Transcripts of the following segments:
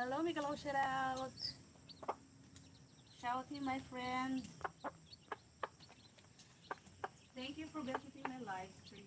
Hello, Mikalaw, shout out. Shouting, my friend. Thank you for visiting my live stream.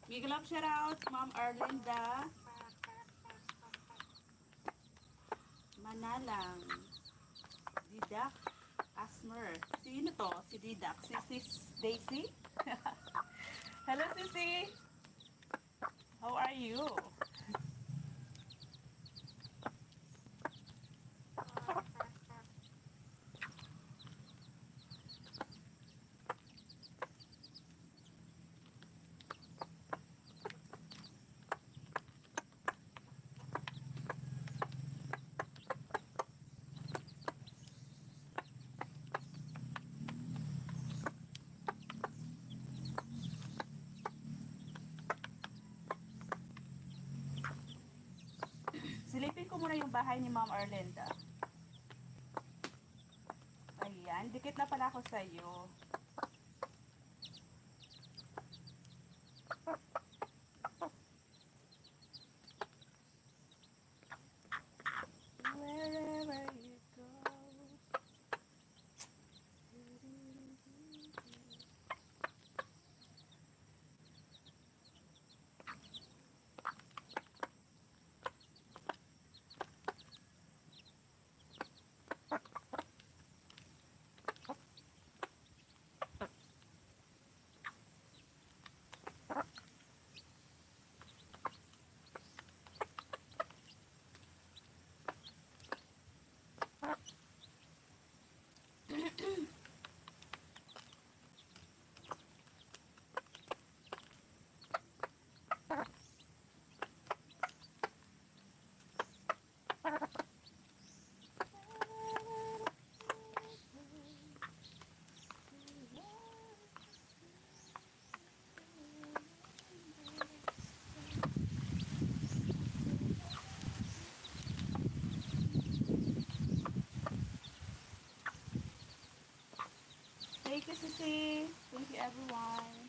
Big love shout out, Ma'am Arlinda Manalang, Didak Asmer. Sino to? Si Didak. Si Sis Daisy? Hello, Sissy. How are you? yung bahay ni Ma'am Arlinda. Ayan, dikit na pala ako sa'yo. Wherever you go. Thank you, Sissy. Thank you, everyone.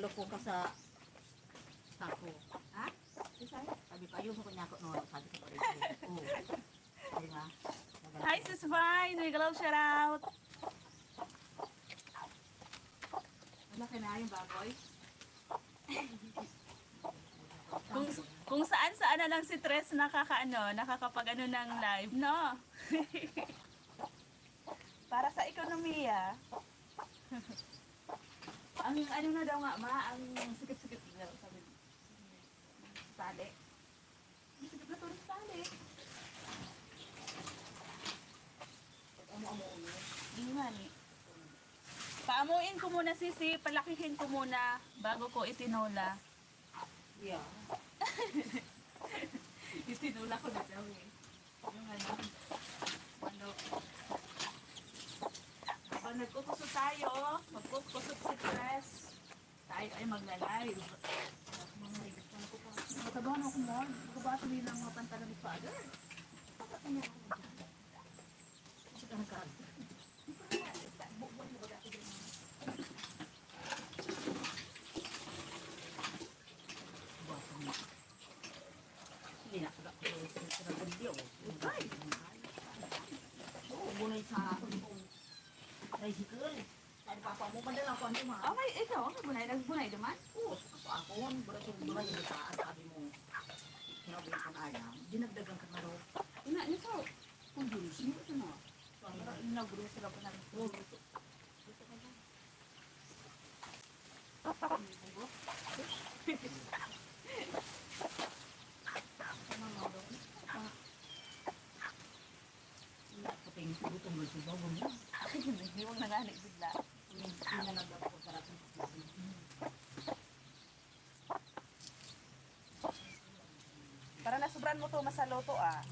Niloloko ka sa sako. Ha? Isay? Sabi ko, ayun ko niya ako noon. Sabi ko pa rin. Oo. Sabi nga. Hi, Sis Vine! Regalo shout out! Wala ka na yung baboy? Kung saan na lang si Tres nakakapag-ano ng live, no? Para sa ekonomiya. Ang ano na daw nga, ang sikip-sikip daw, sabi sa tali. Ang sikip na to sa tali. Amo-amo-amo. Hindi nga ni. Paamuin ko muna sisi, palakihin ko muna bago ko itinola. Yeah. Itinula ko na daw eh. Yung ano, Habang nagkukusot tayo, magkukusot si Tres, tayo ay magla-live. Matabahan ako mo, magkabasa din ng mga pantalon ni Father. Kasi ka nagkaan. Hindi na pagka sa video. Ay! Oo, bunay sa tricycle. Sabi pa mo, madalang ko ano ma. Okay, ikaw, nagbunay naman? Oo, sa ako, bulat yung bunay yung saan. Sabi mo, sinabi ko na alam, dinagdagan ka na ro. Ito, kung gulis, hindi ko na. Para Inagulis sila pa namin. Kaping butong mo sa bago mo. Hindi mo nanganig bigla. Hindi na nagdako sa rating. Para nasubran mo to masaloto ah.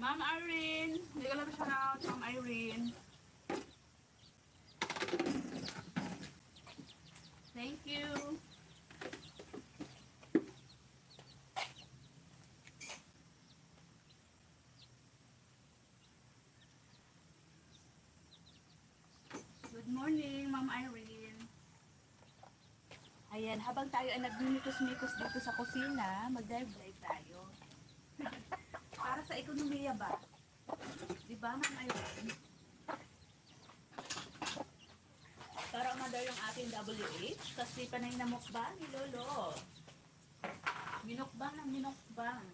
Ma'am Irene, hindi ko lang shout out, Ma'am Irene. Thank you. Good morning, Ma'am Irene. Ayan, habang tayo ay nagmimikos-mikos dito sa kusina, mag-dive-dive tayo. Para sa ekonomiya ba? Di ba, Ma'am Irene? Para umandar yung ating WH kasi panay na mukbang ni Lolo. Minukbang ng minukbang.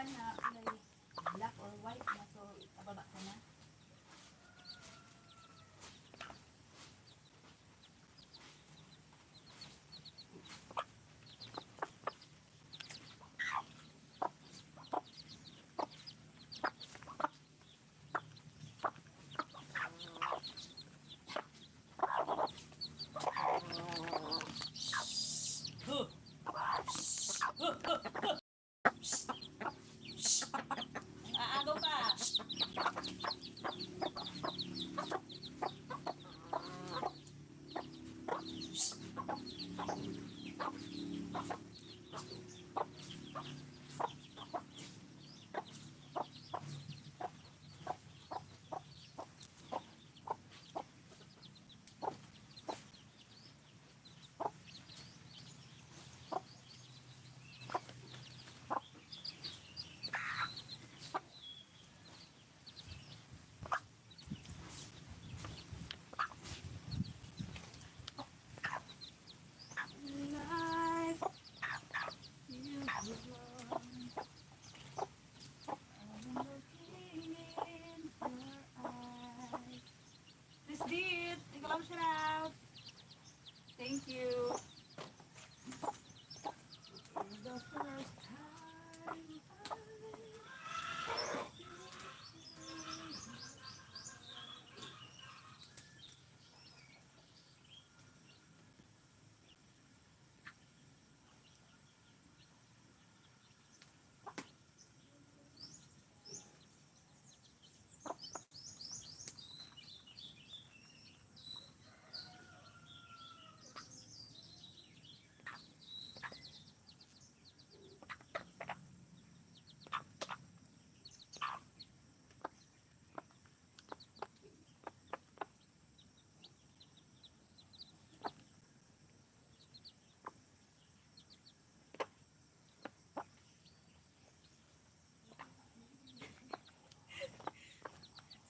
dyan na kulay black or white na. So, pababa ka na. Aagaw pa. Life, you belong. I'm looking in your eyes. This did. Ikaw lang shout out. Thank you. For the first time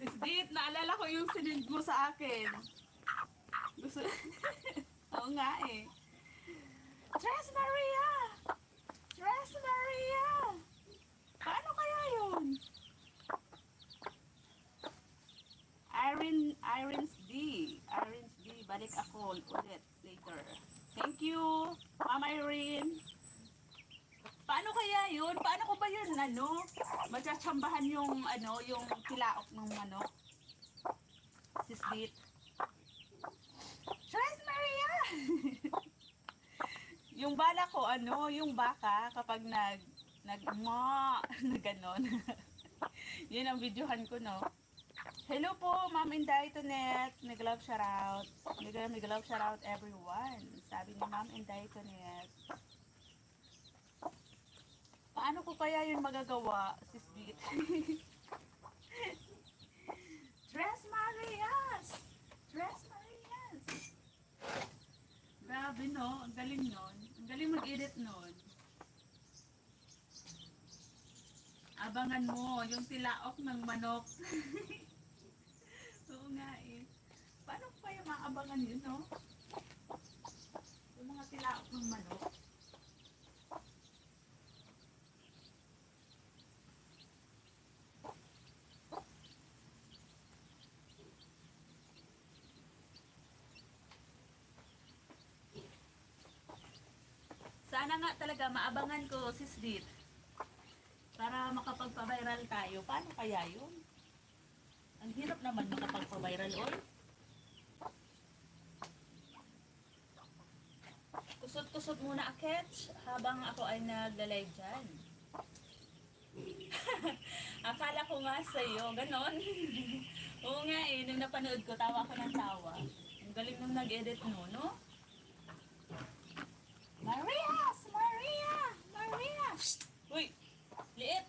Sis Dit, naalala ko yung sinend mo sa akin. Gusto... Oo nga eh. Tres Maria! Tres Maria! Paano kaya yun? Irene's D. Irene's D. Balik ako ulit later. Thank you, Mama Irene. Paano kaya yun? Paano ko ba yun, matsatsambahan yung, yung tilaok ng manok? Sis Dit. Tres Maria! Yung bala ko, yung baka, kapag nag-ma, na ganon. Yun ang videohan ko, no? Hello po, Ma'am Inday Tonet. Nag-love shoutout. Nag-love shoutout everyone. Sabi ni Ma'am Inday Tonet. Paano ko kaya yun magagawa, Sis Dit? Tres Marias! Tres Marias! Grabe, no? Ang galing nun. Ang galing mag-edit nun. Abangan mo, yung tilaok ng manok. Oo nga eh. Paano ko kaya maabangan yun, no? Yung mga tilaok ng manok. Sana nga talaga maabangan ko, Sis Dit. Para makapagpa-viral tayo. Paano kaya yun? Ang hirap naman makapagpa-viral, oy. Kusot-kusot muna akets habang ako ay nagla-live dyan. Akala ko nga sa'yo, ganon. Oo nga eh, nung napanood ko, tawa ko ng tawa. Ang galing nung nag-edit mo, no? Marias! Maria! Maria! Uy! Liit!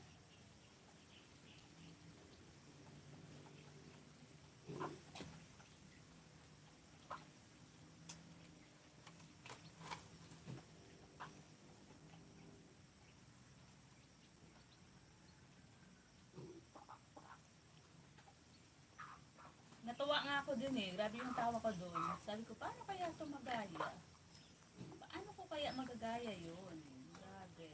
Natuwa nga ako dun eh. Grabe yung tawa ko dun. Sabi ko, paano kaya ito magaya? Paano ko kaya magagaya yun? Grabe.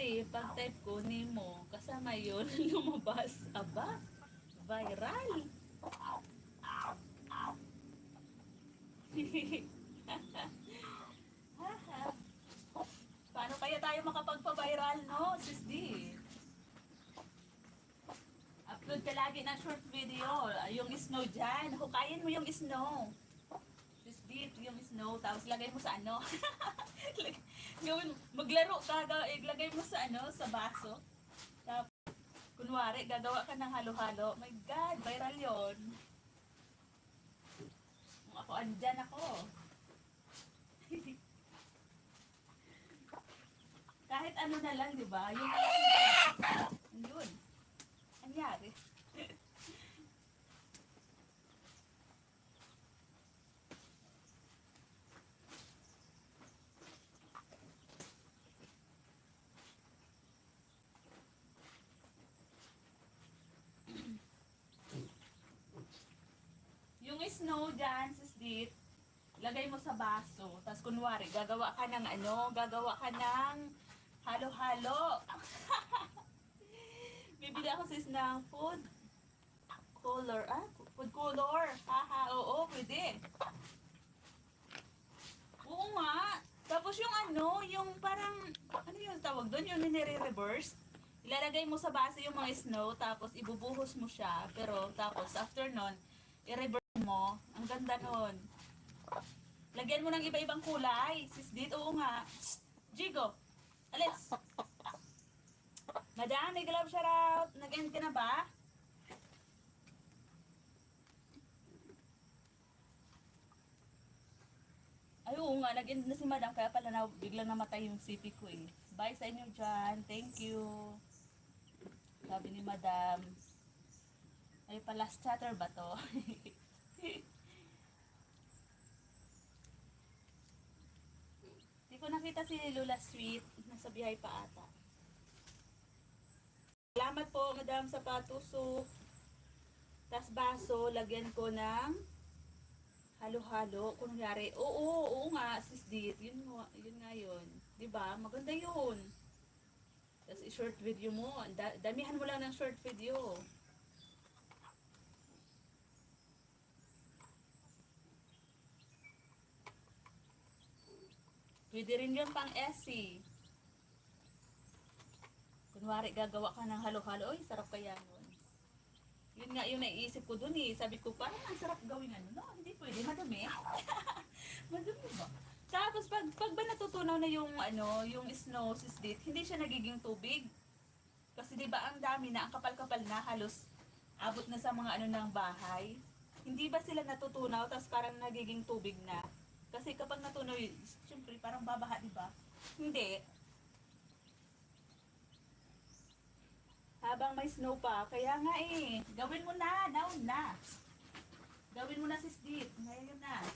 Kasi pag type ko Nemo, kasama yun, lumabas. Aba, viral. Paano kaya tayo makapagpa-viral, no, sis D? Upload ka lagi ng short video. Yung snow dyan. Hukayin mo yung snow. Sis D, yung snow. Tapos lagay mo sa ano. Gawin, maglaro ka. Lagay mo sa ano, sa baso. Tapos, kunwari, gagawa ka ng halo-halo. My God, viral yon. Kung ako, andyan ako. Kahit ano na lang, di ba? Yung yun. Anyari. Yung snow dyan, sis Dit, lagay mo sa baso. Tapos kunwari, gagawa ka ng ano, gagawa ka ng halo-halo. Bibili ako sis ng food color. Ah, food color. Haha, oo, pwede. Oo nga. Tapos yung ano, yung parang, ano yung tawag doon? Yung nire-reverse. Ilalagay mo sa base yung mga snow, tapos ibubuhos mo siya. Pero tapos after nun, i-reverse mo. Ang ganda nun. Lagyan mo ng iba-ibang kulay. Sis Dit, oo nga. Jigo, alis. Madam, may glove shoutout. Nag-end ka na ba? Ay, oo nga, nag-end na si Madam. Kaya pala na, biglang namatay yung CP ko eh. Bye sa inyo dyan. Thank you. Sabi ni Madam. Ay, pa last chatter ba to? Hindi ko nakita si Lula Sweet. Nasa bihay pa ata. Salamat po, Madam, sa patusok. Tas baso, lagyan ko ng halo-halo. Kung nangyari, oo nga, sis Dit. Yun nga yun. Diba? Maganda yun. Tas i-short video mo. Damihan mo lang ng short video. Pwede rin yun pang essay. Kunwari, gagawa ka ng halo-halo. Oy, sarap kaya nun. Yun nga yung naiisip ko dun eh. Sabi ko, parang ang sarap gawin ano. No, hindi pwede. Madumi. Madumi ba? Tapos pag ba natutunaw na yung ano, yung snow sis Dit, hindi siya nagiging tubig. Kasi 'di ba ang dami na, ang kapal-kapal na, halos abot na sa mga ano ng bahay. Hindi ba sila natutunaw tapos parang nagiging tubig na? Kasi kapag natunaw, siyempre parang babaha, 'di ba? Hindi. Habang may snow pa, kaya nga eh, gawin mo na, now na. Gawin mo na sis Dit, ngayon na.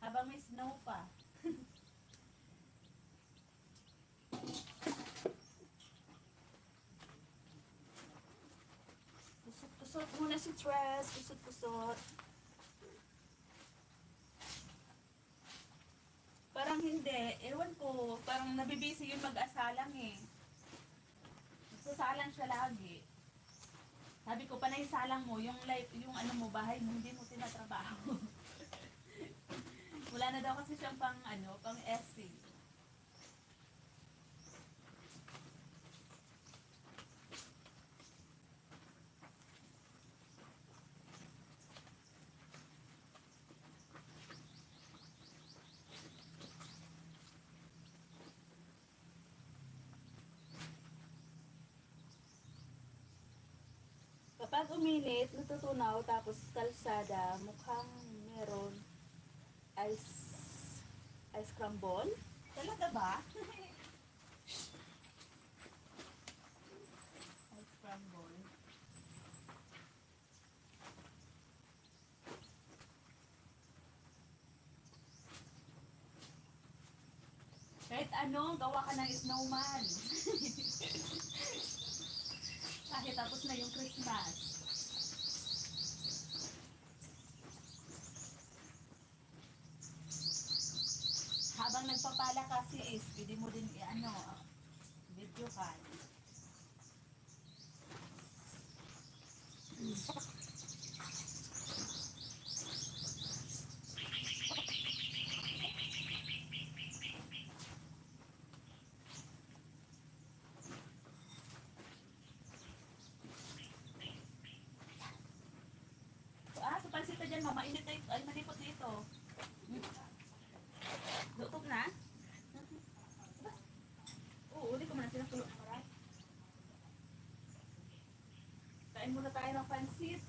Habang may snow pa. Kusot-kusot muna si Tres. Kusot-kusot. Parang hindi. Ewan ko. Parang nabibisi yung mag-asalang eh. Nagsasalang siya lagi. Sabi ko, panay salang mo. Yung life, yung ano mo, bahay mo, hindi mo tinatrabaho. Wala na daw kasi siyang pang ano, pang SC. Kapag uminit, natutunaw, tapos kalsada, mukhang meron ice crumble. Talaga ba? Ice crumble. Kahit ano, gawa ka ng snowman. Kahit tapos na yung Christmas. Habang nagpapala kasi is, pwede mo din i-ano, you, Han. Sa pansita dyan, mama. Init na ito. Ay, malipot na ito. Lutok na? Oo, uli ko muna silang tulog na maray. Kain muna tayo ng pansit.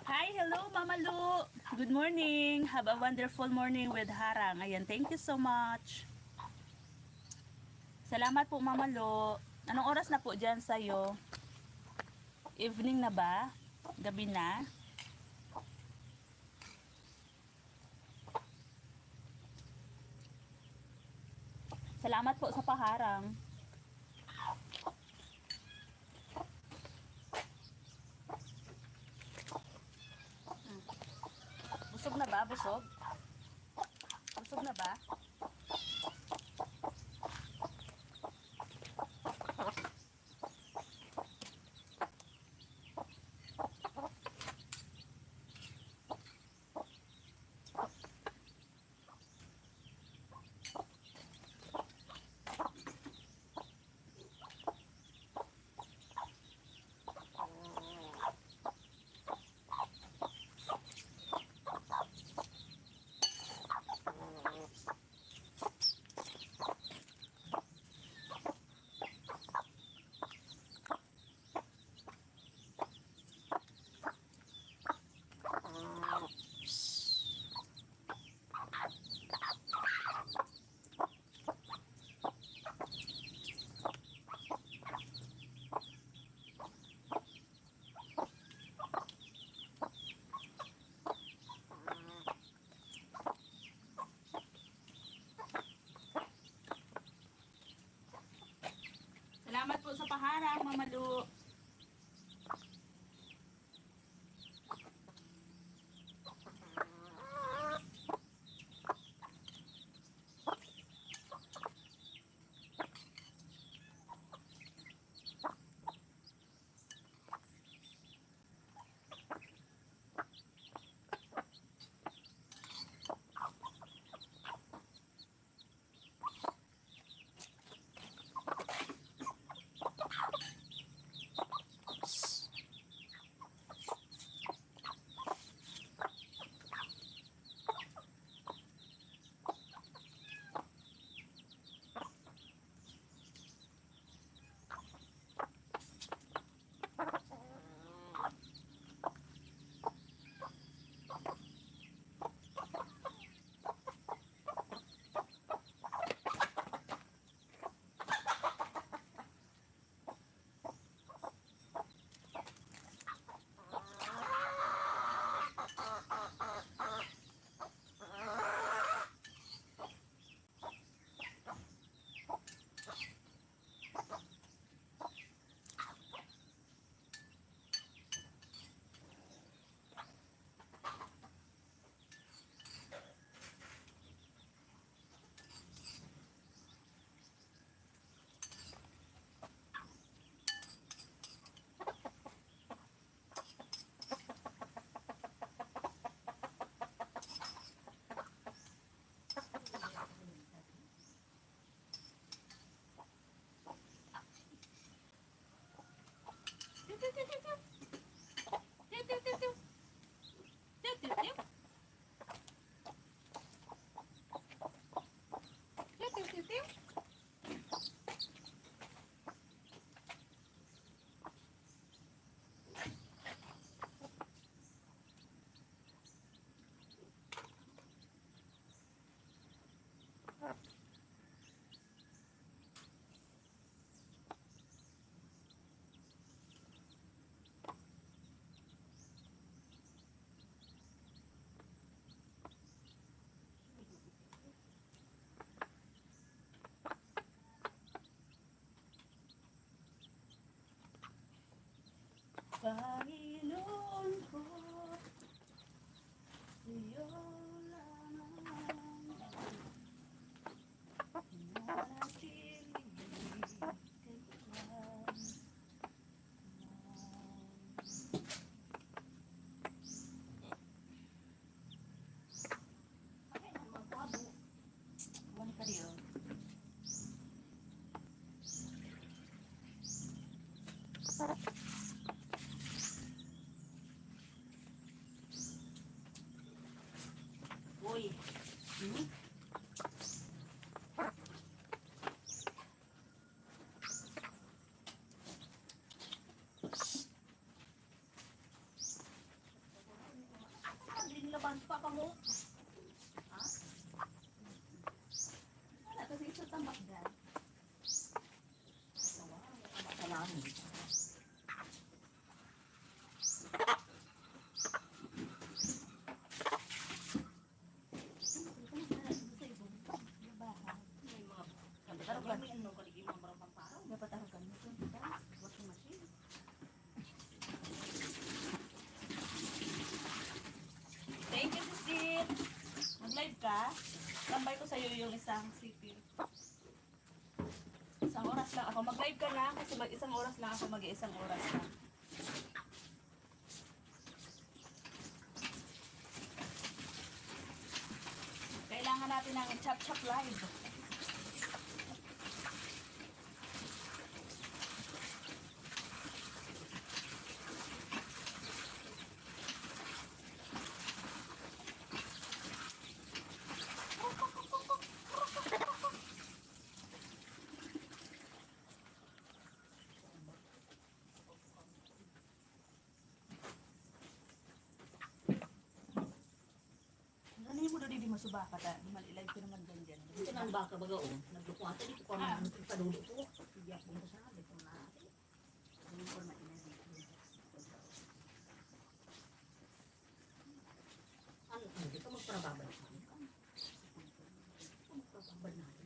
Hi, hello Mama Lu. Good morning. Have a wonderful morning with Harang. Ayan, thank you so much. Salamat po Mama Lu. Anong oras na po dyan sa'yo? Evening na ba? Gabi na? Salamat po sa paharang. Busog na ba? Busog? Busog na ba? Salamat po sa paharang, Mama Lu. Panginoon ko, sa'yo lamang nanatiling kailanman. Ay, ang magkabo. Buwan ka diyo. Uy. Hmm? Laban pa ka mo. Ha? Wala, kasi isa tambak dyan. Salamin. May mga Tarugan. may ano kaligi mga marapang paraw. Dapat tarugan mo ito. Washing machine. Thank you, Sisil. Mag-live ka. Tambay ko sa'yo yung isang sipil. Isang oras lang ako. Mag-live ka na kasi isang oras lang ako. Mag-iisang oras lang. Kailangan natin ng chop-chop live. Ano yung mo doon di masubakat ah? Di man i-live ko naman dyan. Ito nang baka baga o. Naglukuha dito ko Ah. ang padulo ko. Iyak mo sa sabi ko na. Ano ko na i-live? Ano, hindi ka magparababal sa akin. Magparababal natin.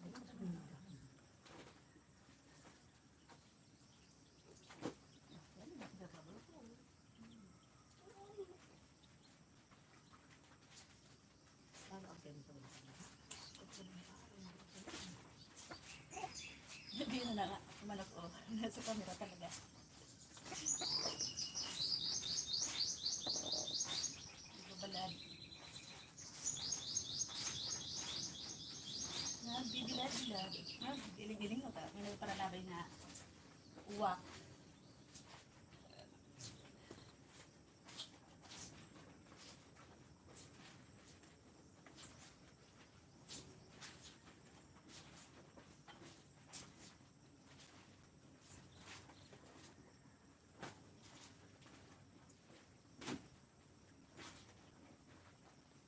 Hindi na naman. Ano ang ganito? Hindi na nga. Manok o. Nasa camera talaga. Ibabalad. Nagbibilad-bilad. Nagbiling-biling mo ta. May nagparanabay na uwak.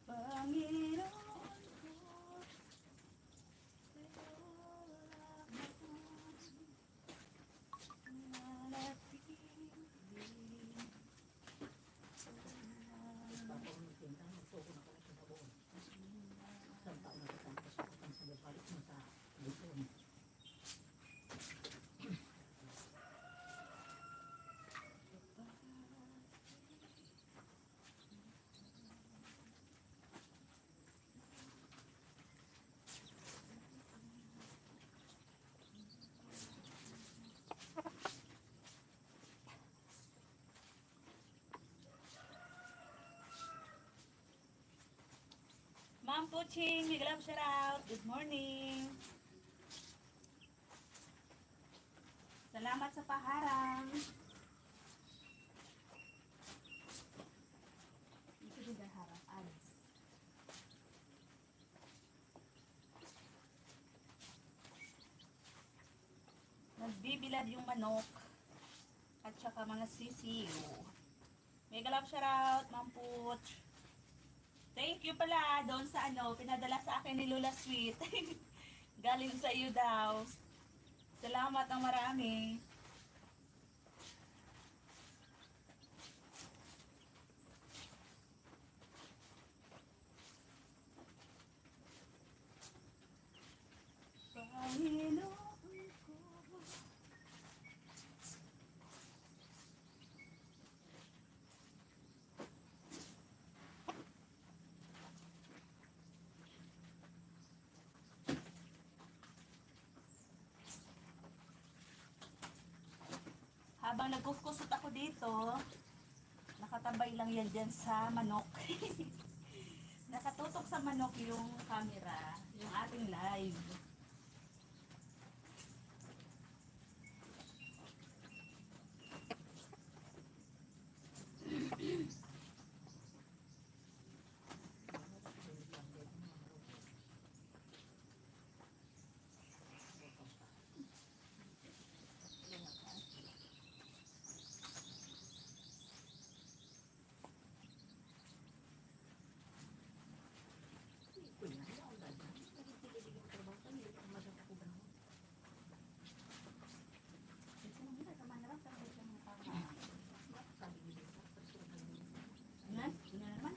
Panginoon ko, sa'yo lamang nanatiling Tapos magpinta, magsuko na pala sa baboon. Isang taon na kita nakasukutan sa balik mo sa lupon. Ma'am Puching, big love shout out. Good morning. Salamat sa paharang. Ito din ang harang. Alis. Nagbibilad yung manok at saka mga sisiyo. Mega love shout out, Ma'am Puch. Thank you pala doon sa ano, pinadala sa akin ni Lola Sweet. Galing sa iyo daw. Salamat ang marami. Panginoon ko, habang nagkuskusot ako dito, nakatambay lang yan dyan sa manok. Nakatutok sa manok yung camera, yung ating live. Ano naman?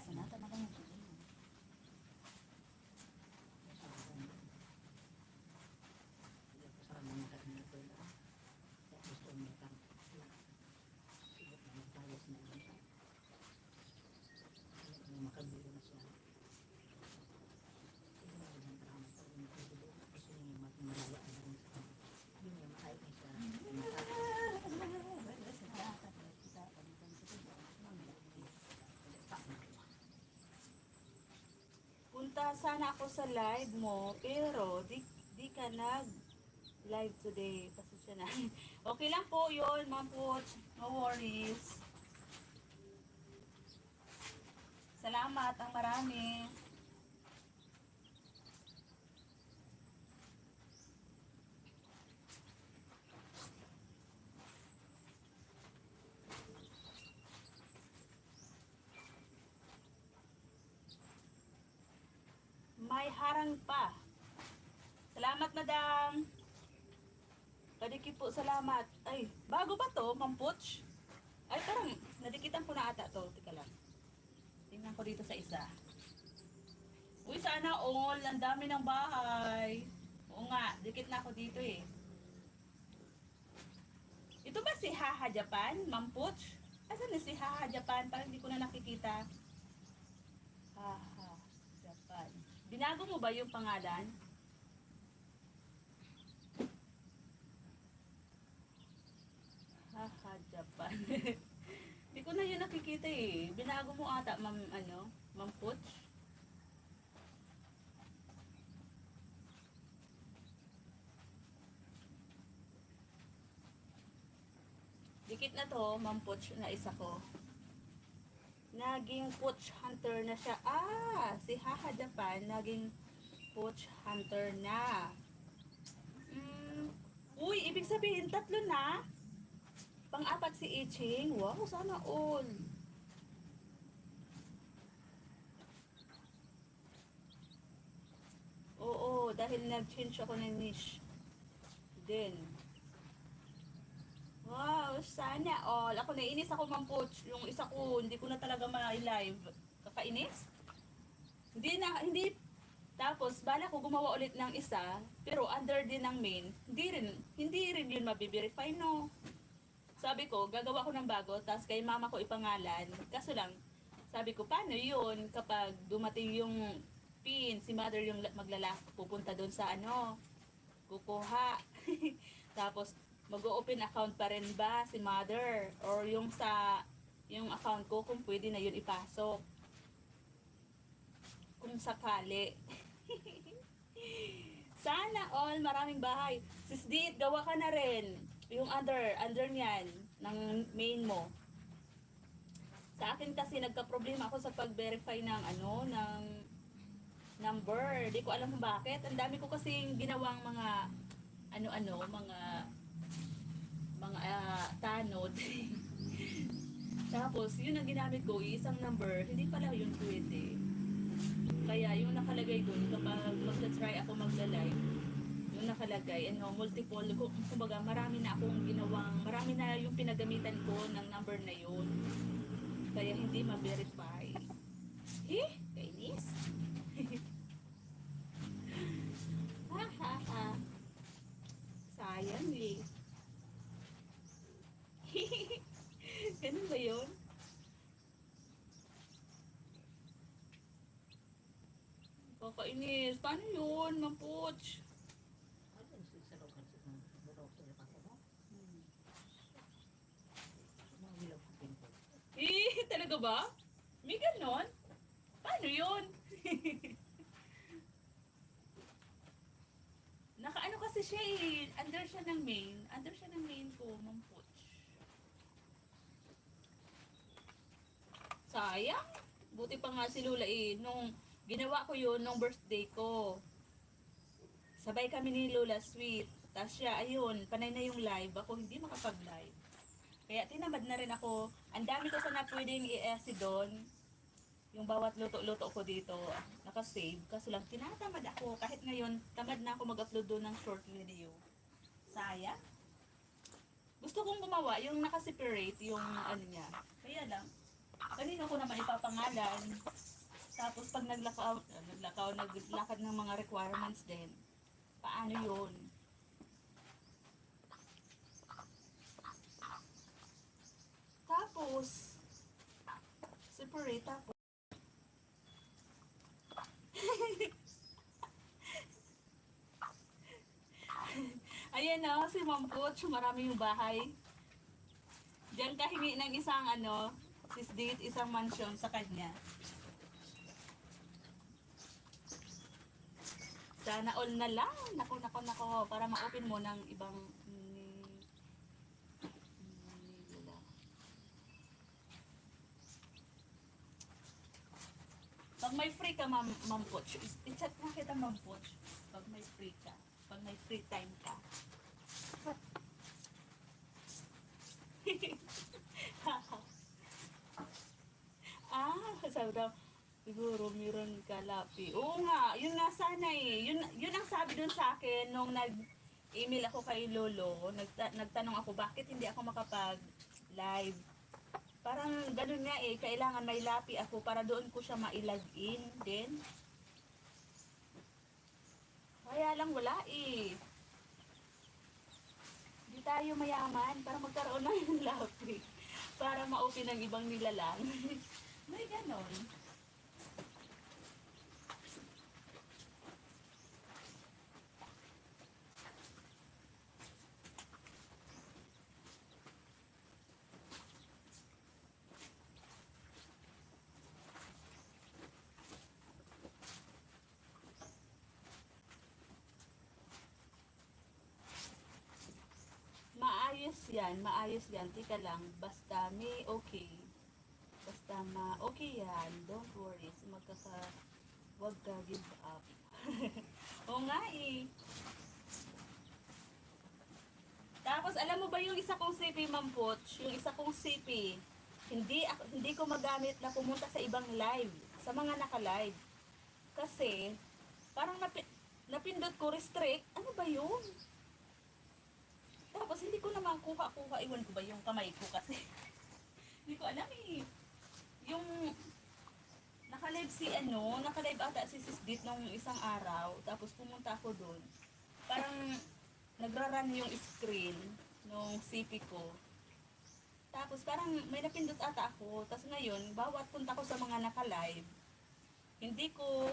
Sanata na lang. Punta sana ako sa live mo, pero di ka nag-live today. Pasensya na. Okay lang po yun, Ma'am Pooch. No worries. Salamat ang marami. May harang pa. Salamat, madam. Kadikit po, salamat. Ay, bago ba to, Ma'am Pooch? Ay, parang nadikitan ko na ata to. Teka lang. Tingnan ko dito sa isa. Uy, sana all. Ang dami ng bahay. Oo nga, dikit na ako dito eh. Ito ba si Haha Japan, Ma'am Pooch? Asan na si Haha Japan? Parang hindi ko na nakikita. Haha Japan. Binago mo ba yung pangalan? Haha Japan. Hindi ko na yun nakikita eh. Binago mo ata, Ma'am Pooch? Dikit na to, Ma'am Pooch, na isa ko. Naging Pooch Hunter na siya. Ah, si Haha Japan, naging Pooch Hunter na. Uy, ibig sabihin, 3 na. Pang-4 si Iching. Wow, sana all. Oo, dahil nag-change ako ng niche. Then, wow, sana all. Ako naiinis ako, Ma'am Pooch. Yung isa ko, hindi ko na talaga ma-live. Kakainis? Hindi. Tapos, bala ko gumawa ulit ng isa, pero under din ng main. Hindi rin yun mabiverify, no? Sabi ko, gagawa ko ng bago, tapos kay mama ko ipangalan. Kaso lang, sabi ko, paano yun kapag dumating yung pin, si mother yung maglalak, pupunta doon sa kukuha. Tapos, mag-open account pa rin ba si mother? Or yung account ko, kung pwede na yun ipasok. Kung sakali. Sana all, maraming bahay. Sis Dit, gawa ka na rin. Yung under niyan, ng main mo. Sa akin kasi nagka-problema ako sa pag-verify ng ng number. Di ko alam kung bakit. Ang dami ko kasing ginawang mga tanod. Tapos, yun ang ginamit ko, isang number, hindi pala yun pwede. Kaya yung nakalagay doon, kapag magta-try ako magla-live, nakalagay, multiple, kumbaga marami na akong ginawang, marami na yung pinagamitan ko ng number na yun. Kaya hindi ma-verify. Kainis. Ha ha ha. Sayang eh. Ganun ba yun? Kakainis. Paano yun, Mampuch? Ano yung sa lokan sa mga sa pako mo? Mga ilaw ko pinto. Talaga ba? May ganon? Paano yun? Nakaano kasi siya eh. Under siya ng main. Under siya ng main ko, Mampuch. Sayang. Buti pa nga si Lula eh. Nung ginawa ko yun, nung birthday ko. Sabay kami ni Lola Sweet. Tapos siya, ayun, panay na yung live. Ako hindi makapag-live. Kaya tinamad na rin ako. Ang dami ko sana pwedeng i-essay doon. Yung bawat luto-luto ko dito, nakasave. Kaso lang, tinatamad ako. Kahit ngayon, tamad na ako mag-upload doon ng short video. Sayang. Gusto kong gumawa yung nakaseparate yung ano niya. Kaya lang, kanino ko naman ipapangalan. Tapos pag naglakad ng mga requirements din. Paano yun? Tapos, separate ako. Ayan na, si Ma'am Coach, marami yung bahay. Diyan kahingi ng isang sis date, isang mansion sa kanya. Sana all na lang. Nako, para ma-open mo ng ibang Pag may free ka, Ma'am Poch, i-chat na kita, Ma'am Poch. Pag may free ka. Pag may free time ka. Sabi daw, siguro meron ka lapi. Oo nga, yun nga sana eh. Yun ang sabi dun sa akin nung nag-email ako kay Lolo. Nagtanong ako, bakit hindi ako makapag-live? Parang ganun nga eh, kailangan may lapi ako para doon ko siya ma-login din. Kaya lang wala eh. Hindi tayo mayaman para magkaroon ng lapi. Para ma-open ang ibang nilalang. May ganon. Maayos yan. Tika lang, basta may okay. Basta okay yan. Don't worry. Wag ka give up. Oo nga eh. Tapos alam mo ba yung isa kong CP, Ma'am Poch? Yung isa kong CP, hindi ko magamit na pumunta sa ibang live, sa mga naka-live. Kasi, parang napindot ko restrict. Ano ba yun? Tapos hindi ko naman kuha, iwan ko ba yung kamay ko kasi hindi ko alam eh. Yung naka-live ata si Sis Dit nung isang araw, tapos pumunta ako doon. Parang nagra-run yung screen nung CP ko. Tapos parang may napindot ata ako. Tapos ngayon, bawat punta ko sa mga naka-live, hindi ko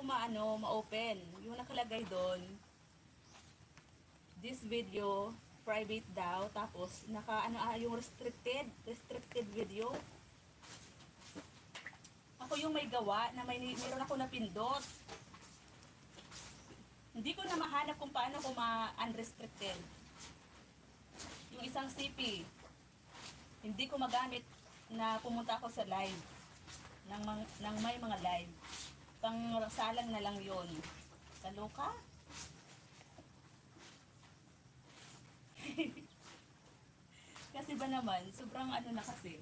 ma-open. Yung nakalagay doon, this video private daw, tapos yung restricted video. Ako yung may gawa na mayroon ako napindot. Hindi ko na mahanap kung paano ko ma-unrestricted. Yung isang CP, hindi ko magamit na pumunta ako sa live ng may mga live. Pang-salang na lang yon. Kaloka? Kasi ba naman, sobrang na kasi,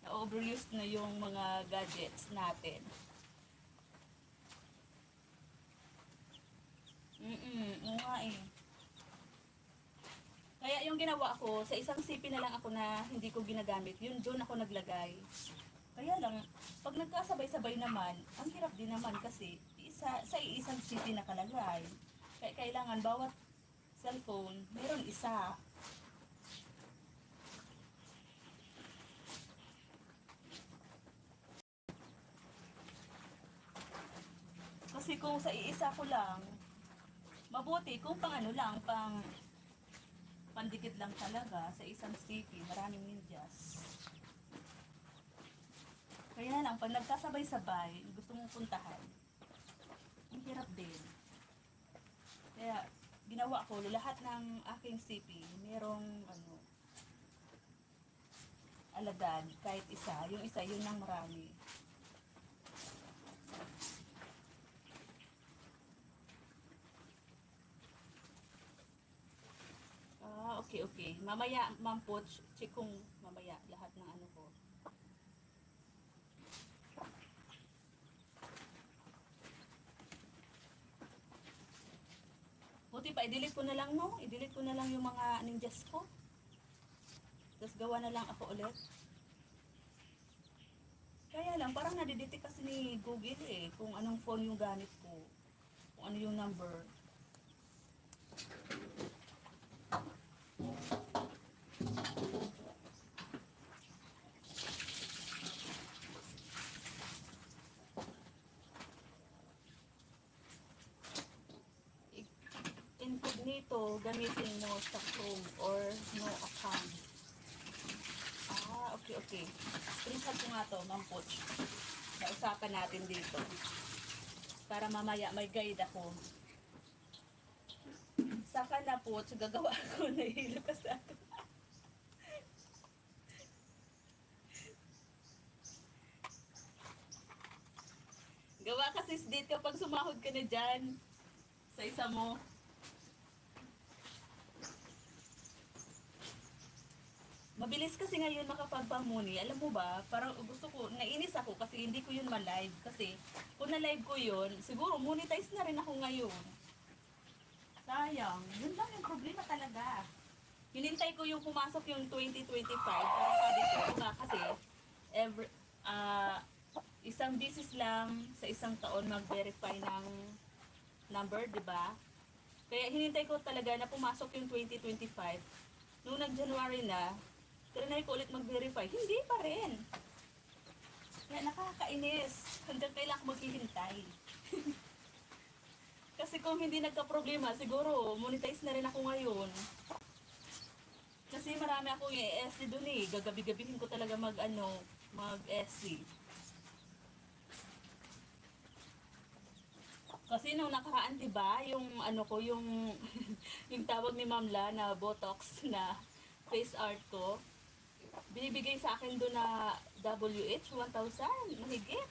na-overuse na yung mga gadgets natin. Oo nga eh. Kaya yung ginawa ko, sa isang CP na lang ako na hindi ko ginagamit, yun doon ako naglagay. Kaya lang, pag nagkasabay-sabay naman, ang hirap din naman kasi sa isang CP nakalagay. Kaya kailangan bawat cellphone, meron isa. Kasi kung sa iisa ko lang, mabuti kung pang ano lang, pandikit lang talaga sa isang CP, maraming medyas. Kaya lang, pag nagkasabay-sabay, gusto mong puntahan, ang hirap din. Kaya, ginawa ko, lahat ng aking CP, merong, alagad, kahit isa. Yung isa, yun ang marami. Okay. Mamaya, Ma'am Poch, check kung mamaya lahat ng ano ko. Buti pa, i-delete ko na lang, no? I-delete ko na lang yung mga ninjas ko. Tapos gawa na lang ako ulit. Kaya lang, parang nadidetect kasi ni Google eh, kung anong phone yung gamit ko. Kung ano yung number. Incognito, gamitin mo sa Chrome or no account. Okay. Screenshot ko nga to, Ma'am Poch. Nausapan natin dito. Para mamaya may guide ako. Saka na Poch, gagawa ko, nahilo ka sa akin. Gawa kasi date kapag sumahod ka na dyan sa isa mo. Mabilis kasi ngayon makapagpamuni. Alam mo ba, parang gusto ko, nainis ako kasi hindi ko yun ma-live. Kasi kung na-live ko yun, siguro monetize na rin ako ngayon. Sayang. Yun lang yung problema talaga. Hinintay ko yung pumasok yung 2025. Para sabi ko, diba kasi, isang business lang sa isang taon mag-verify ng number, diba? Kaya hinintay ko talaga na pumasok yung 2025. Nung nag-January na, trinay ko ulit mag-verify. Hindi pa rin. Kaya nakakainis. Hanggang kailan ako maghihintay. Kasi kung hindi nagka-problema, siguro monetize na rin ako ngayon. Kasi marami akong ESC dun eh. Gagabi-gabihin ko talaga mag-SC. Kasi nung nakaraan, diba, yung yung tawag ni Mamla na Botox na face art ko, binibigay sa akin doon na WH 1,000, mahigit.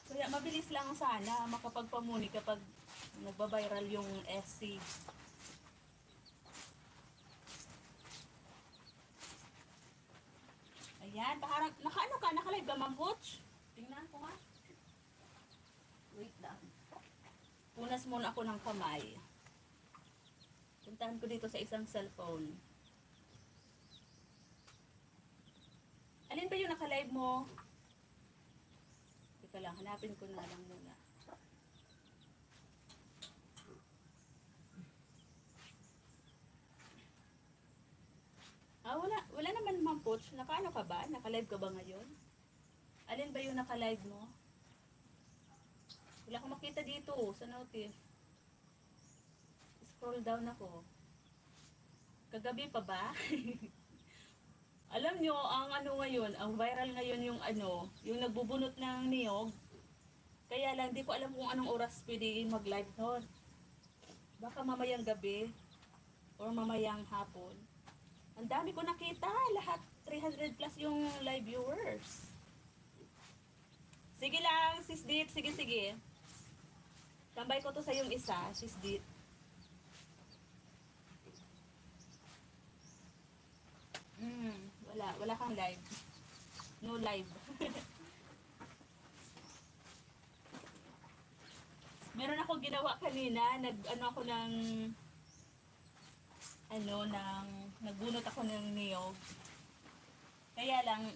Kaya mabilis lang sana makapagpamuni kapag nagbabiral yung SC. Ayan, parang nakaano ka, nakalive ka, Ma'am Butch? Tingnan ko nga. Wait lang. Punas muna ako ng kamay. Puntahan ko dito sa isang cellphone. Alin ba yung nakalive mo? Teka lang, hanapin ko na lang muna. Wala naman, Ma'am Poch. Nakaano ka ba? Nakalive ka ba ngayon? Alin ba yung nakalive mo? Wala akong makita dito sa notif. Scroll down ako. Kagabi pa ba? Alam nyo, ang ngayon, ang viral ngayon yung nagbubunot ng niyog. Kaya lang, di ko alam kung anong oras pwede mag-live nun. Baka mamayang gabi or mamayang hapon. Ang dami ko nakita, lahat 300 plus yung live viewers. Sige lang, Sis Dit, sige. Tambay ko to sa yung isa, Sis Dit. Wala kang live. No live. Meron ako ginawa kanina, ako ng nagbunot ako ng niyog. Kaya lang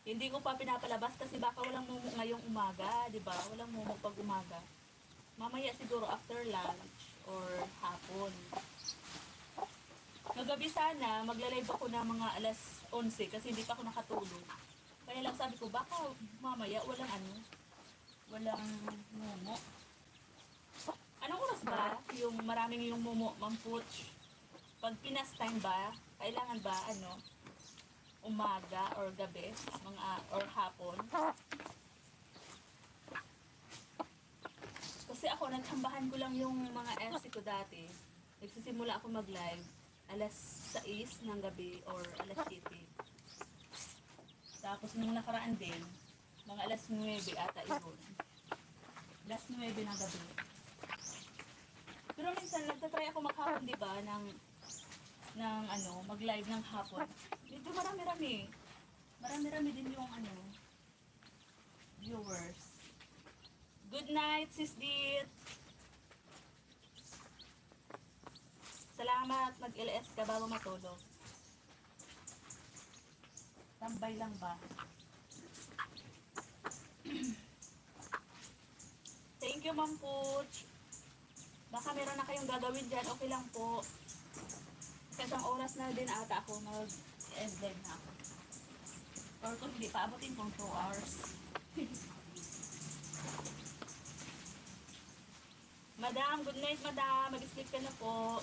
hindi ko pa pinapalabas kasi baka walang mumo ngayong umaga, 'di ba? Walang mumo pag umaga. Mamaya siguro after lunch or hapon. Kagabi sana magla-live ako ng mga alas 11 kasi hindi pa ako nakatulog. Kaya lang sabi ko baka mamaya walang mumo. Anong oras ba yung maraming yung mumo, Mampuch? Pag Pinas time ba, kailangan ba umaga or gabi, or hapon? Kasi ako, nagtambahan ko lang yung mga FC ko dati. Nagsisimula ako mag-live alas 6 ng gabi or alas 7. Tapos nung nakaraan din, mga alas 9 ata yun. Alas 9 ng gabi. Pero minsan nagtatry ako maghapon, di ba, ng mag-live ng hapon. Medyo marami-rami. Marami-rami din yung viewers. Good night, Sis Dit. Salamat, mag-LS ka bago matulog. Tambay lang ba? Thank you, Ma'am Pooch. Baka meron na kayong gagawin dyan, okay lang po. Kasang oras na din ata ako mag-end live na ako. Or kung hindi, paabutin kong 2 hours. Madam, good night, madam. Mag-sleep ka na po.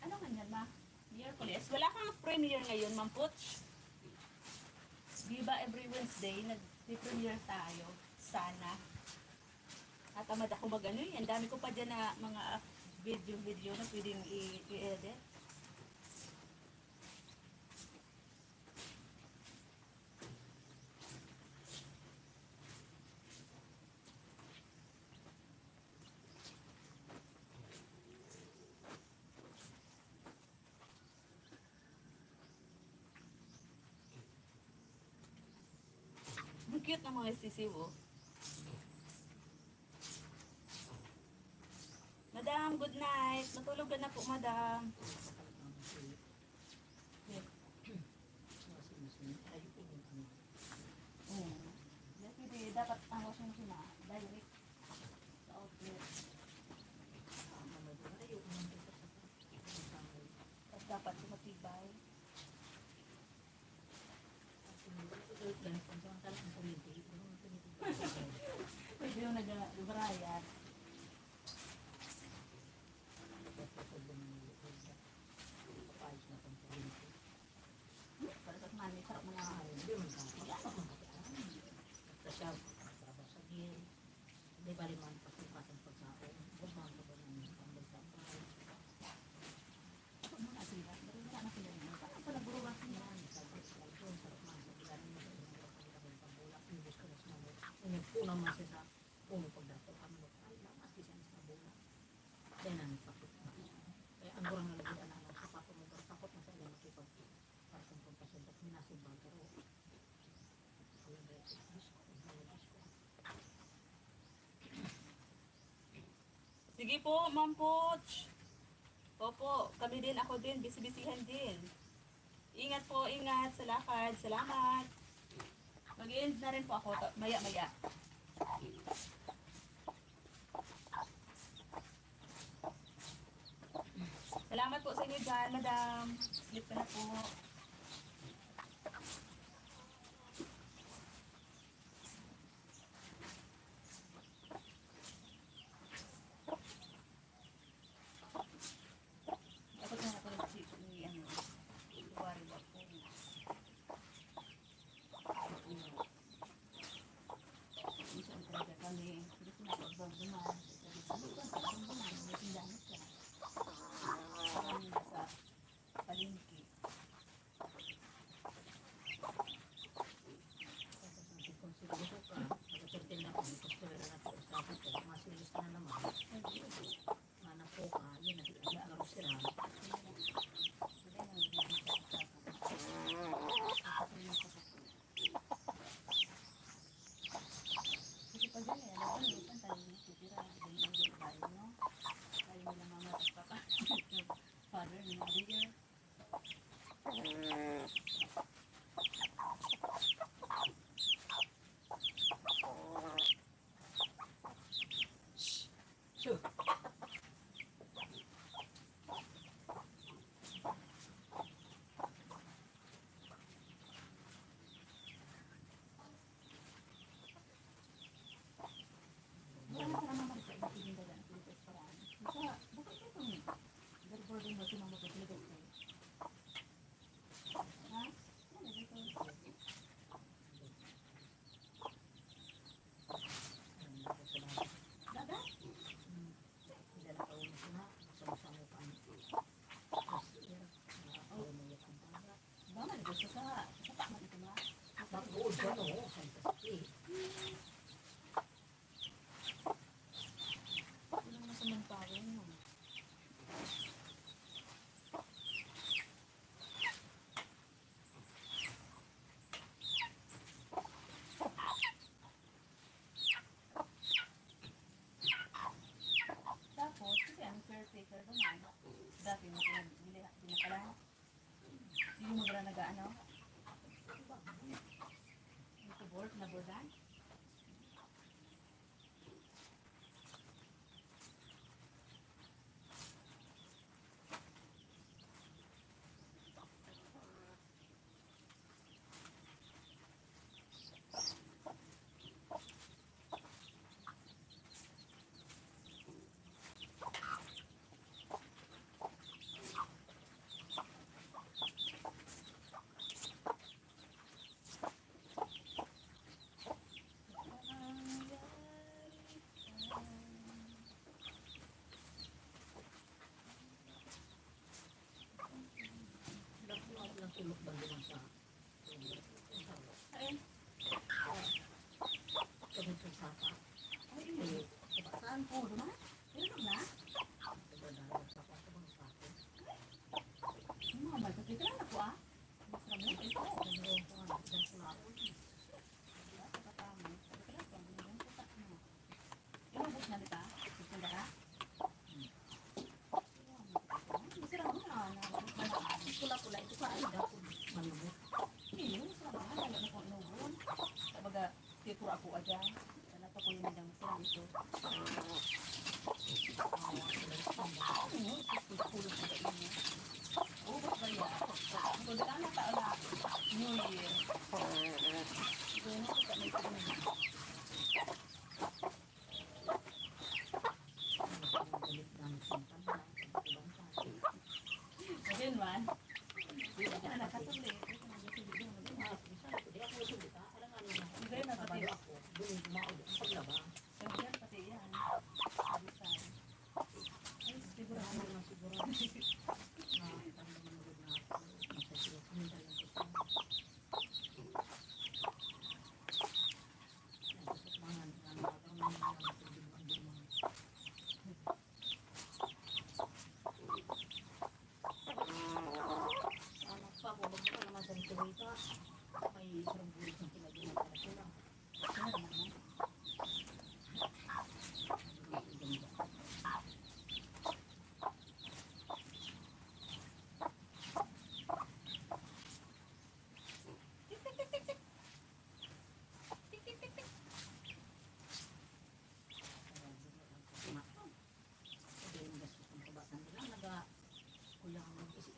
Ano ganyan, ma? Miyerkules? Wala kang premiere ngayon, Ma'am Putch? Di ba every Wednesday nag-premiere tayo? Sana. Natamad ako ang dami ko pa dyan na mga video na pwedeng i-edit. Ang cute ng mga sisiw, oh. Madam, good night. Matulog ka na po, madam. Dapat ang washing machine na direct sa outlet. Tapos dapat sumatibay. Pwede yung nag-ubrayan. Para sa mani, sarap mga siya trabaho sa gil. Di ba rin man pasipasan pagkaon. Huwag man ko ba ng pambagkabay. Huwag mo na sila. Wala na sila nyo. Parang pala burugan sila. Sarap man sa gilanin mo. Pambulak. Ibus ka na sa mga. Unang man siya sa puno pagdato. Kami mo. Ay, lamas kasi siya sa bulak. Kaya na nagpapit na. Kaya ang burang nalagyan na sa pato mo. Takot na sa ilang makipag. Parang kung pasundak. Minasib ba. Pero sige po, Ma'am Pooch. Opo, kami din, ako din, bisibisihan din. Ingat po, ingat sa lakad. Salamat. Mag-end na rin po ako, maya-maya. Salamat po sa inyo dyan, madam. Sleep ka na po. Sure. Wala na sa naman sa ibang tindahan ng Pilipinas paraan. Sa bakit ito ni? Garboarding mo sinong magpapiligas ko. Ha? Ano dito? Dagat? Bama na gusto sa taman ito na. Ano na sa manpower mo? Tapos, kasi ang caretaker naman, dati mo pinakalan. Hindi mo ba nag-ano? Ito board, nabordan? Ayun. Ay, saan po? Naman? Ayun na? Mga bata, dito lang ako ah. Basta mo, ito. Inubos na dita? Gusto ka? Gusto lang mo na. Pula-pula ito pa ay dapon manubot. Iyo, sarap na. Lalo na kung inubon. Sabaga, tituro ako aja. Wala pa ko yung nandang masarang ito. Ano? Pulo sa gain niya. Ubos ba yan? Kung dala na taon na New Year. Doon ako sa may pinag. Ayun man. Hindi ka na nakasuli. Hindi na pati. Siyempre pati yan. Abisan. Ay, siguro.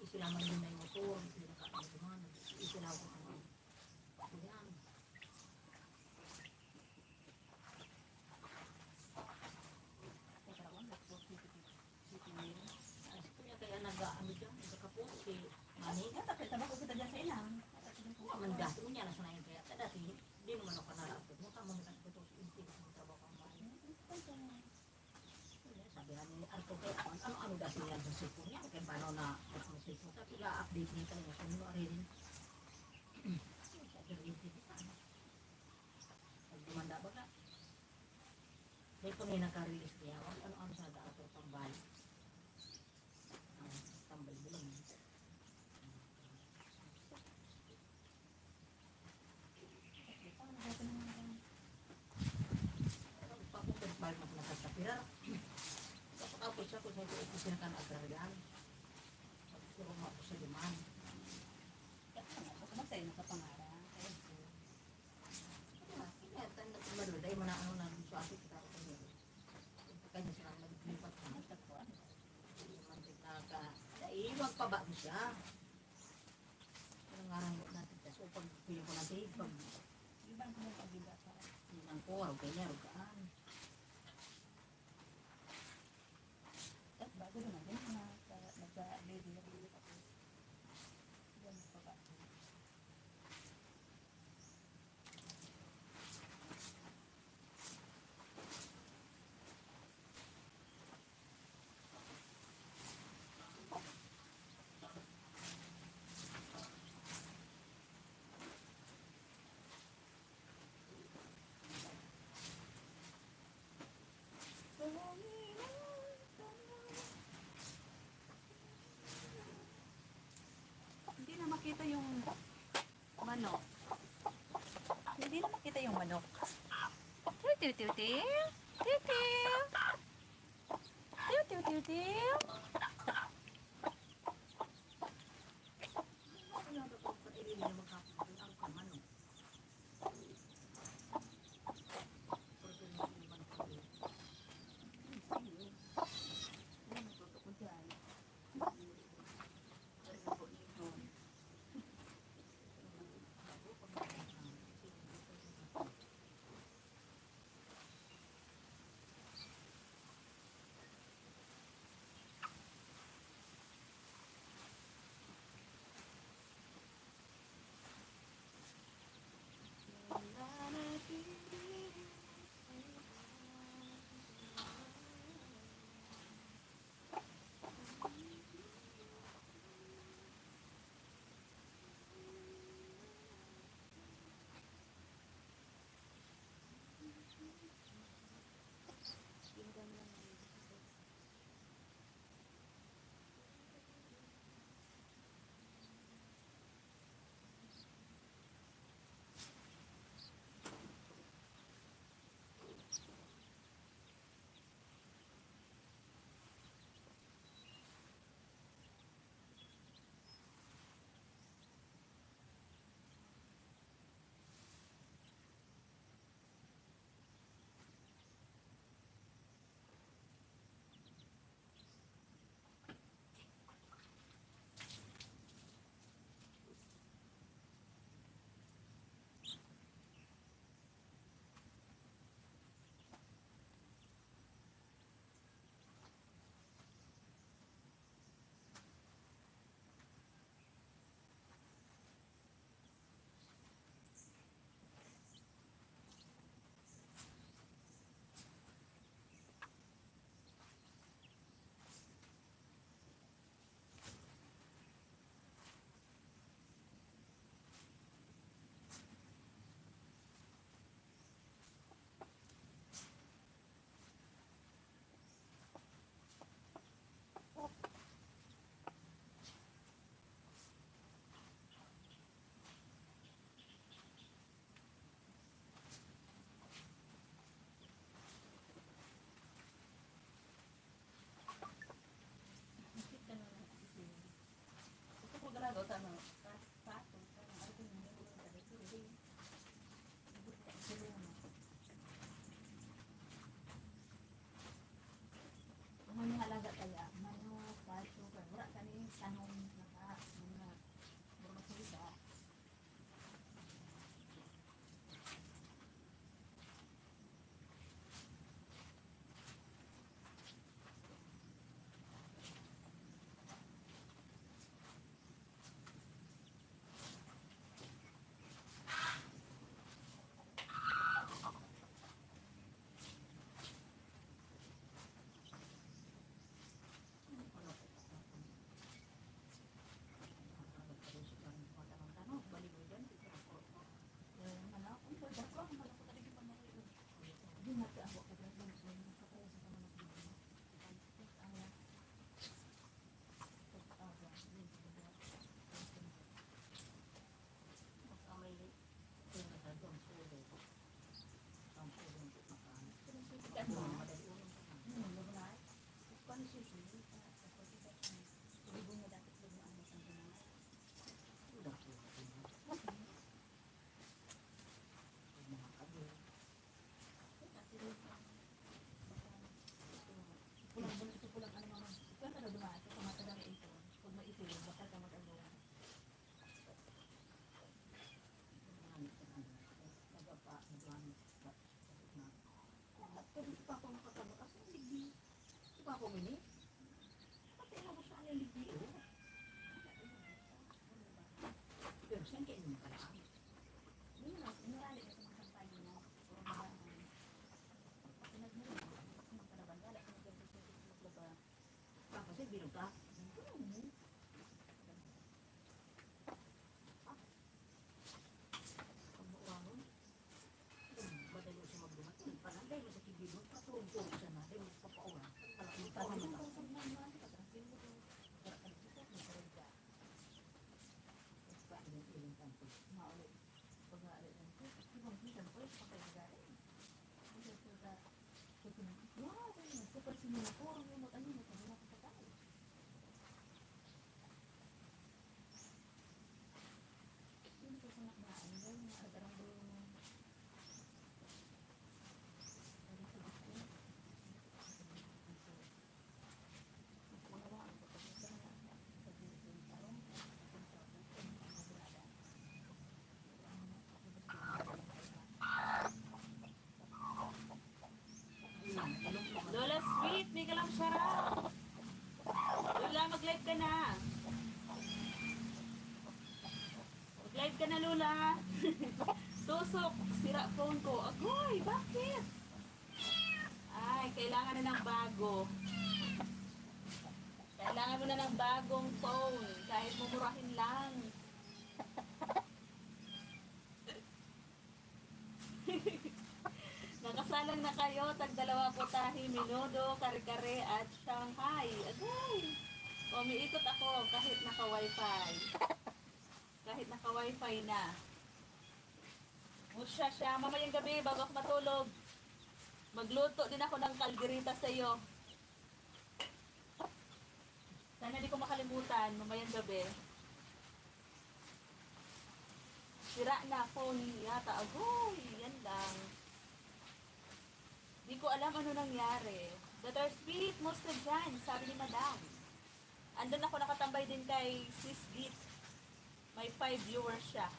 Isilaman din na yung motor, hindi nakakalimutan, isilawan ko ang yan. Kaya kaya nag-ano dyan, nagkakapon, si Mani. Tapos tabak ko kita dyan sa ilang. Man dati mo niya nasunayan kaya, dati hindi mo man ako nalapot mo, tama mo kasi ito, hindi ko trabaho kang Mani. Sabi ni Arto kaya, ano dati niya sa sipon niya, kaya paano na ang sipon, tapos i-update niya tayo, so nyo rin. Pagdumanda ba ka? May po niya naka-release niya, ano sa daato tambal. Tambal bilang. Papunta ba na nakasapira? Tapos siya kung may ipusin ka na agrarian. Puro mo ako sa liman. baba mo siya. Ang arang mo natin. So, pag pili ko natin, pag Ibang ko ng pagida sa ang ko, araw kanya, araw kaan. at bago naman din na nagka-baby na baby ako. Yan pa ba? Hindi na makita yung manok. Hindi na makita yung manok. Tiw, tiw, tiw, tiw. Tiw, tiw. Tiw, tiw, tiw, tiw. Ano na po, pati rin niya magkakapag ang kamano. Porque hindi naman po yun. Ano matuto ko dyan? Talaga po nito. Maulit. Pag-aalit lang. Ibang kita po, patay ka rin. Hindi ko ka, wow, super sinila po, ang yun, ano, wala ka patay. Hindi ko sa nakdaan, yung nakagarang mo yung Lola Sweet, may kalang sarap. Lola, mag-live ka na. Mag-live ka na, Lola. Tusok, sira phone ko. Agoy, bakit? Ay, kailangan na ng bago. Kailangan mo na ng bagong phone. Kahit mumurahin lang. Nakasalang na kayo, tag-dalawa putahe, minudo, kare-kare, at Shanghai. Agay! Umiikot ako kahit naka-wifi. Kahit naka-wifi na. Musya siya. Mamayang gabi, bago ako matulog, magluto din ako ng kalderita sa iyo. Sana di ko makalimutan, mamayang gabi. Sira na phone yata. Agoy! Yan lang. Di ko alam ano nangyari. Dr. Spirit, musta dyan? Sabi ni Madam. Andun ako nakatambay din kay Sis Git. May 5 viewers siya.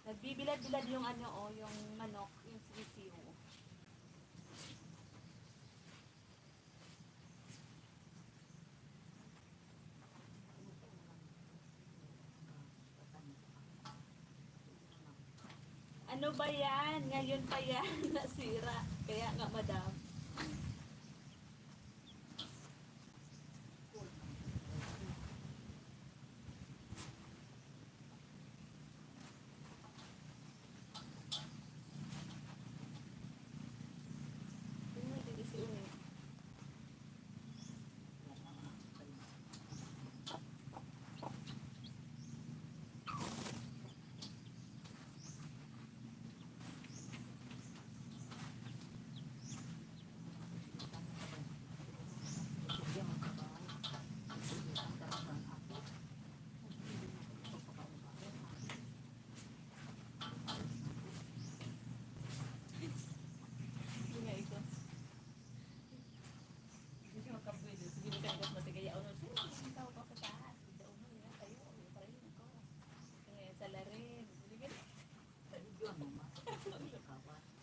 Nagbibilad-bilad yung ano yung manok, yung sisiw. Ano ba yan? Ngayon pa yan nasira. Kaya nga, Madam.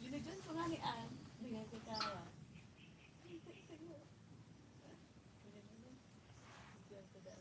Binigyan ko nga ni Ann. Binigyan ko kawa. Binigyan ko daw.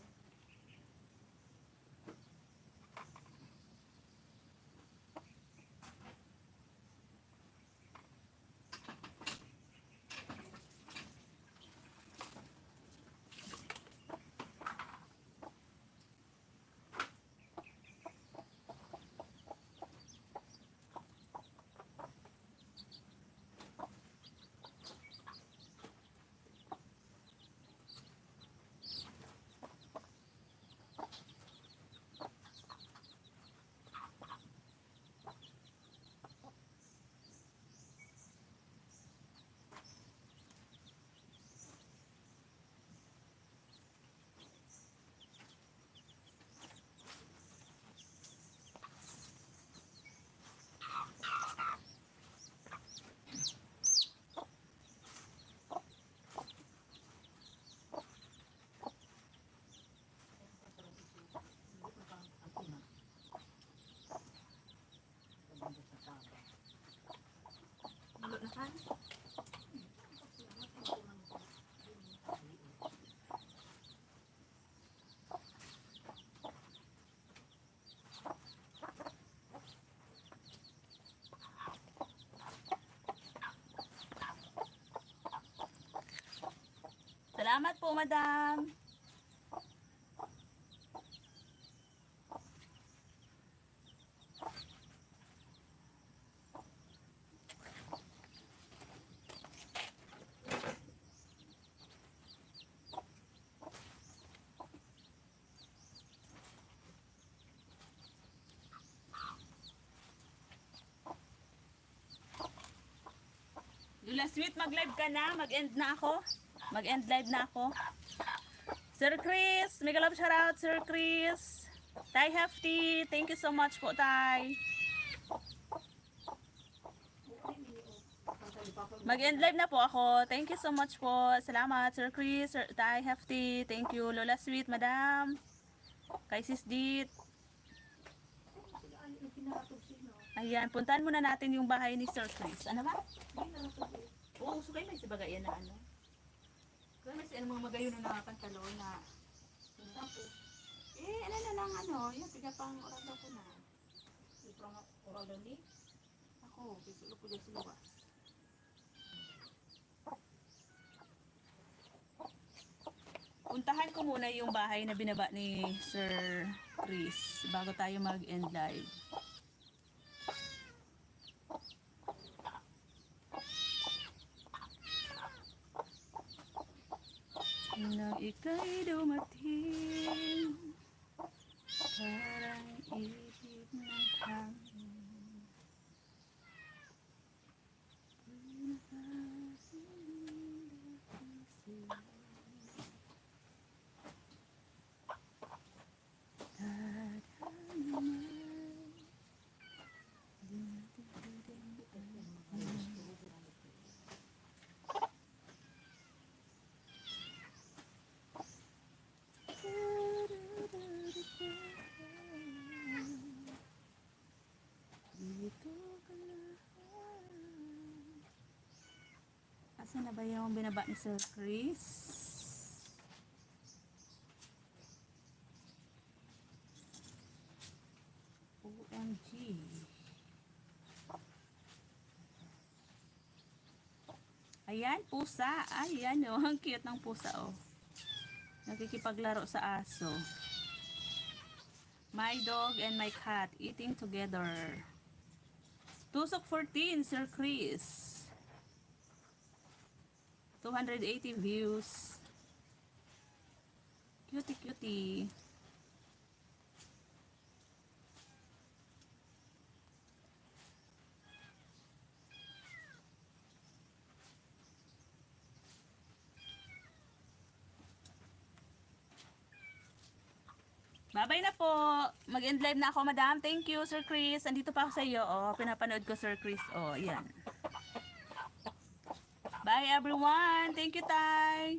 Mulo na kan? Salamat po, Madam. Lola Sweet, mag-live ka na. Mag-end na ako. Mag-end live na ako. Sir Chris, mega love shoutout, Sir Chris. Tay Hefty, thank you so much po, Tay. Mag-end live na po ako. Thank you so much po. Salamat, Sir Chris, Sir Tay Hefty. Thank you, Lola Sweet, Madam. Kay Sis Dit. Ayan, puntahan muna natin yung bahay ni Sir Chris. Ano ba? Oo, so kayo may sabagayan na ano. Kaya may ano mga magayon na nakakantalo na. Ano na lang ano, yung pigapang orado ko na. Yung orado ni? Ako, pisulo ko dyan sa luwas. Puntahan ko muna yung bahay na binaba ni Sir Chris bago tayo mag-end live. Nang ika'y dumating, parang ibig ng hangin. Asan na ba yung binaba ni Sir Chris? OMG. Ayan, pusa. Ayan, oh. Ang cute ng pusa, oh. Nakikipaglaro sa aso. My dog and my cat eating together. Tusok 14, Sir Chris. 280 views. Cutie cutie. Bye-bye na po. Mag-end live na ako, madam. Thank you, Sir Chris. Andito pa ako sa iyo. Oh, pinapanood ko, Sir Chris. Oh, yan. Bye, everyone. Thank you, Tay.